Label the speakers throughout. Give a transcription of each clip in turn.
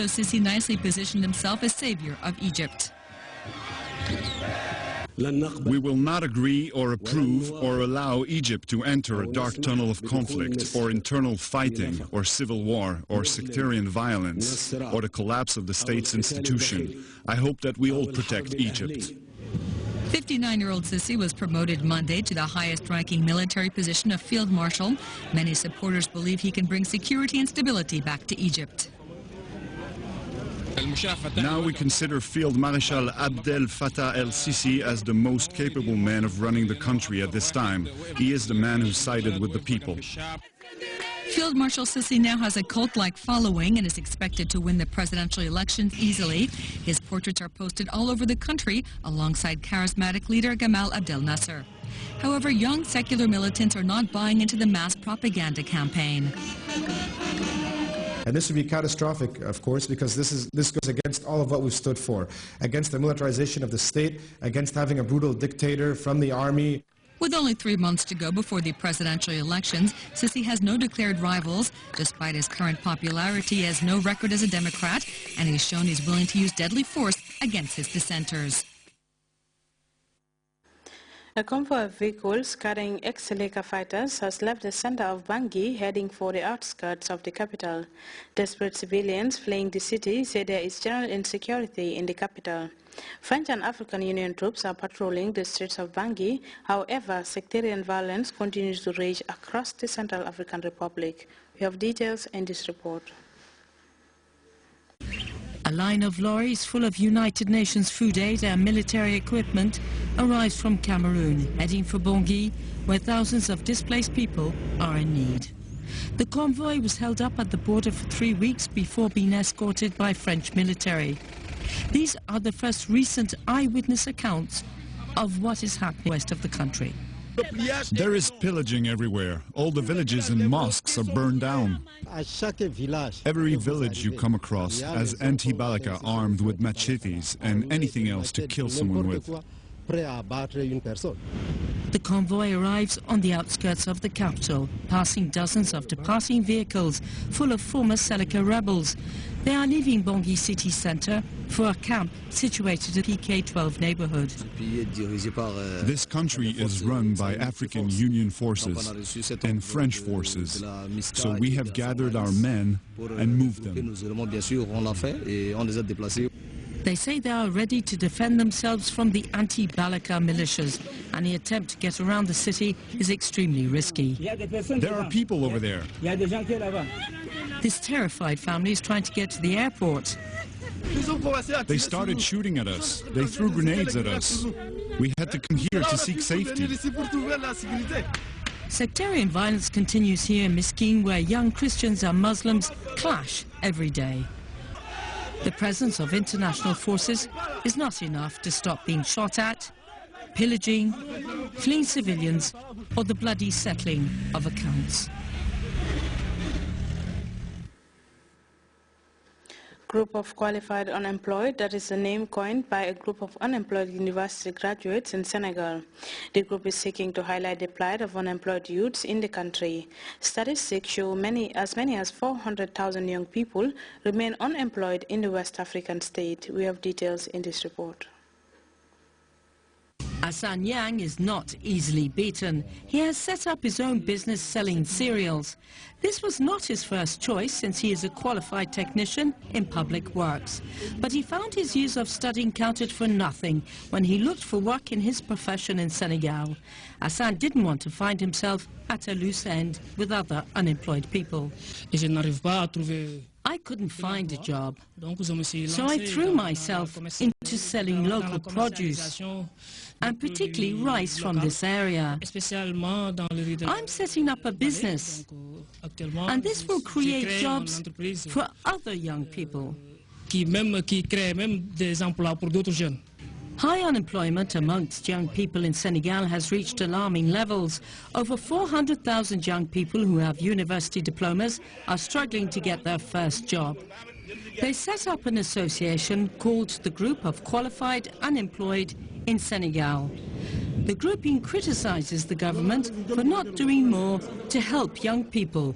Speaker 1: shows Sisi nicely positioned himself as savior of Egypt.
Speaker 2: We will not agree or approve or allow Egypt to enter a dark tunnel of conflict or internal fighting or civil war or sectarian violence or the collapse of the state's institution. I hope that we all protect Egypt.
Speaker 1: 59-year-old Sisi was promoted Monday to the highest-ranking military position of Field Marshal. Many supporters believe he can bring security and stability back to Egypt.
Speaker 2: Now we consider Field Marshal Abdel Fattah el-Sisi as the most capable man of running the country at this time. He is the man who sided with the people.
Speaker 1: Field Marshal Sisi now has a cult-like following and is expected to win the presidential elections easily. His portraits are posted all over the country alongside charismatic leader Gamal Abdel Nasser. However, young secular militants are not buying into the mass propaganda campaign.
Speaker 3: And this would be catastrophic, of course, because this goes against all of what we've stood for, against the militarization of the state, against having a brutal dictator from the army.
Speaker 1: With only 3 months to go before the presidential elections, Sisi has no declared rivals. Despite his current popularity, he has no record as a Democrat, and he's shown he's willing to use deadly force against his dissenters.
Speaker 4: A convoy of vehicles carrying ex-Seleka fighters has left the center of Bangui, heading for the outskirts of the capital. Desperate civilians fleeing the city say there is general insecurity in the capital. French and African Union troops are patrolling the streets of Bangui. However, sectarian violence continues to rage across the Central African Republic. We have details in this report.
Speaker 5: A line of lorries full of United Nations food aid and military equipment arrives from Cameroon, heading for Bangui, where thousands of displaced people are in need. The convoy was held up at the border for 3 weeks before being escorted by French military. These are the first recent eyewitness accounts of what is happening west of the country.
Speaker 2: There is pillaging everywhere. All the villages and mosques are burned down. Every village you come across has anti-Balaka armed with machetes and anything else to kill someone with.
Speaker 5: The convoy arrives on the outskirts of the capital, passing dozens of departing vehicles full of former Seleka rebels. They are leaving Bangui city centre for a camp situated in the PK-12 neighborhood.
Speaker 2: This country is run by African Union forces and French forces, so we have gathered our men and moved them.
Speaker 5: They say they are ready to defend themselves from the anti-Balaka militias. Any attempt to get around the city is extremely risky.
Speaker 2: There are people over there.
Speaker 5: This terrified family is trying to get to the airport.
Speaker 2: They started shooting at us. They threw grenades at us. We had to come here to seek safety.
Speaker 5: Sectarian violence continues here in Miskeen, where young Christians and Muslims clash every day. The presence of international forces is not enough to stop being shot at, pillaging, fleeing civilians, or the bloody settling of accounts.
Speaker 4: Group of qualified unemployed, that is a name coined by a group of unemployed university graduates in Senegal. The group is seeking to highlight the plight of unemployed youths in the country. Statistics show as many as 400,000 young people remain unemployed in the West African state. We have details in this report.
Speaker 5: Hassan Yang is not easily beaten. He has set up his own business selling cereals. This was not his first choice, since he is a qualified technician in public works. But he found his years of studying counted for nothing when he looked for work in his profession in Senegal. Hassan didn't want to find himself at a loose end with other unemployed people. I couldn't find a job, so I threw myself into selling local produce, and particularly rice from this area. I'm setting up a business, and this will create jobs for other young people. High unemployment amongst young people in Senegal has reached alarming levels. Over 400,000 young people who have university diplomas are struggling to get their first job. They set up an association called the Group of Qualified Unemployed in Senegal. The grouping criticizes the government for not doing more to help young people.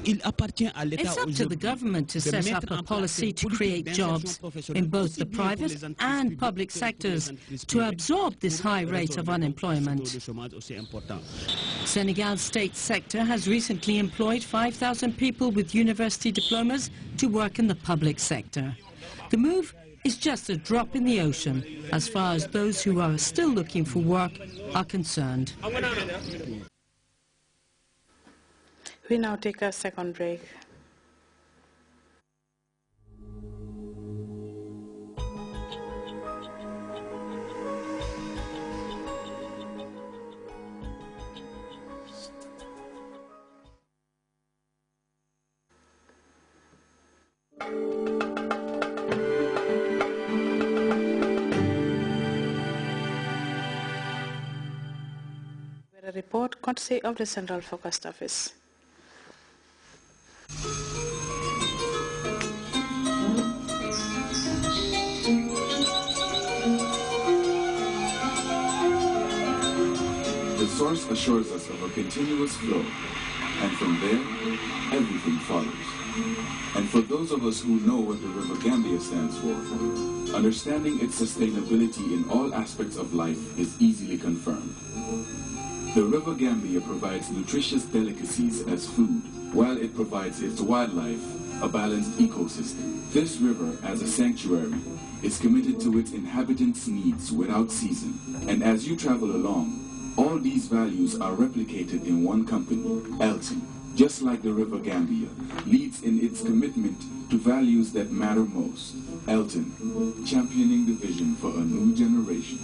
Speaker 5: It's up to the government to set up a policy to create jobs in both the private and public sectors to absorb this high rate of unemployment. Senegal's state sector has recently employed 5,000 people with university diplomas to work in the public sector. The move is just a drop in the ocean as far as those who are still looking for work are concerned.
Speaker 4: We now take a second break. A report courtesy of the Central Forecast Office.
Speaker 6: The source assures us of a continuous flow, and from there, everything follows. And for those of us who know what the River Gambia stands for, understanding its sustainability in all aspects of life is easily confirmed. The River Gambia provides nutritious delicacies as food, while it provides its wildlife a balanced ecosystem. This river, as a sanctuary, is committed to its inhabitants' needs without ceasing. And as you travel along, all these values are replicated in one company, Elton, just like the River Gambia, leads in its commitment to values that matter most. Elton, championing the vision for a new generation.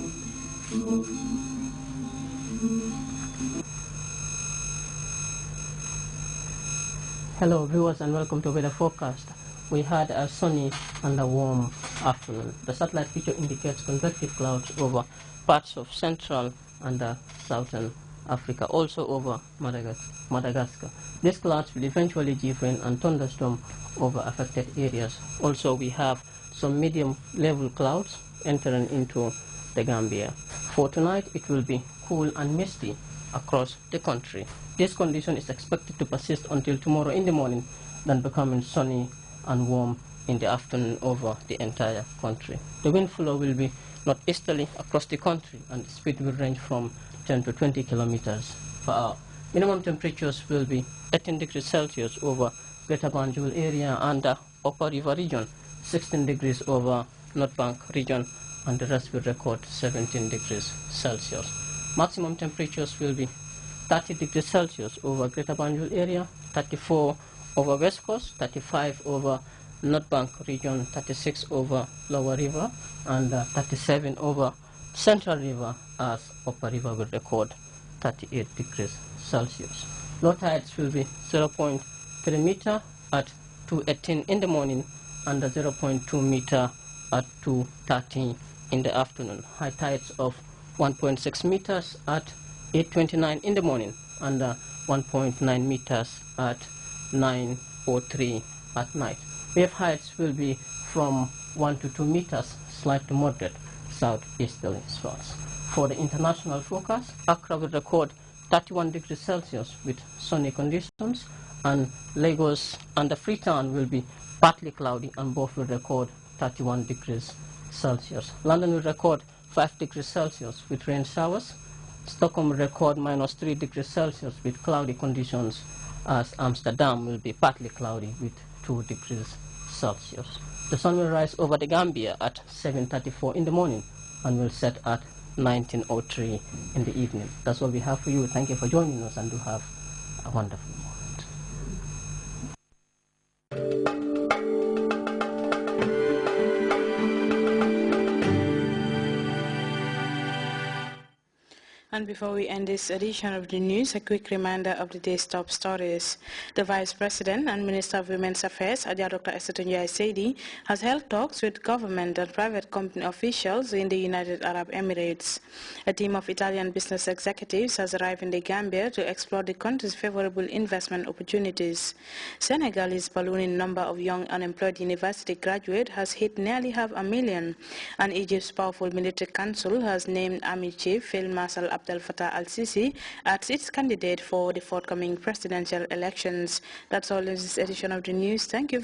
Speaker 7: Hello viewers and welcome to weather forecast. We had a sunny and a warm afternoon. The satellite picture indicates convective clouds over parts of central and southern Africa, also over Madagascar. These clouds will eventually give rain and thunderstorm over affected areas. Also we have some medium level clouds entering into the Gambia. For tonight it will be cool and misty across the country. This condition is expected to persist until tomorrow in the morning, then becoming sunny and warm in the afternoon over the entire country. The wind flow will be northeasterly across the country and the speed will range from 10 to 20 kilometers per hour. Minimum temperatures will be 18 degrees Celsius over Greater Banjul area and the Upper River region, 16 degrees over North Bank region, and the rest will record 17 degrees Celsius. Maximum temperatures will be 30 degrees Celsius over Greater Banjul area, 34 over West Coast, 35 over North Bank region, 36 over Lower River, and 37 over Central River, as Upper River will record 38 degrees Celsius. Low tides will be 0.3 meter at 2:18 in the morning and 0.2 meter at 2:30 in the afternoon. High tides of 1.6 meters at 8:29 in the morning and 1.9 meters at 9:03 at night. Wave heights will be from 1 to 2 meters, slight to moderate southeasterly swells. For the international forecast, Accra will record 31 degrees Celsius with sunny conditions, and Lagos and the Freetown will be partly cloudy and both will record 31 degrees Celsius. London will record 5 degrees Celsius with rain showers. Stockholm will record -3 degrees Celsius with cloudy conditions, as Amsterdam will be partly cloudy with 2 degrees Celsius. The sun will rise over the Gambia at 7:34 in the morning and will set at 19:03 in the evening. That's all we have for you. Thank you for joining us and do have a wonderful moment.
Speaker 4: And before we end this edition of the news, a quick reminder of the day's top stories. The Vice President and Minister of Women's Affairs, Dr. Esther Tunjai-Saidi, has held talks with government and private company officials in the United Arab Emirates. A team of Italian business executives has arrived in the Gambia to explore the country's favorable investment opportunities. Senegal's ballooning number of young unemployed university graduates has hit nearly 500,000, and Egypt's powerful military council has named Army Chief Field Marshal Abdel Fattah al-Sisi as its candidate for the forthcoming presidential elections. That's all in this edition of the news. Thank you.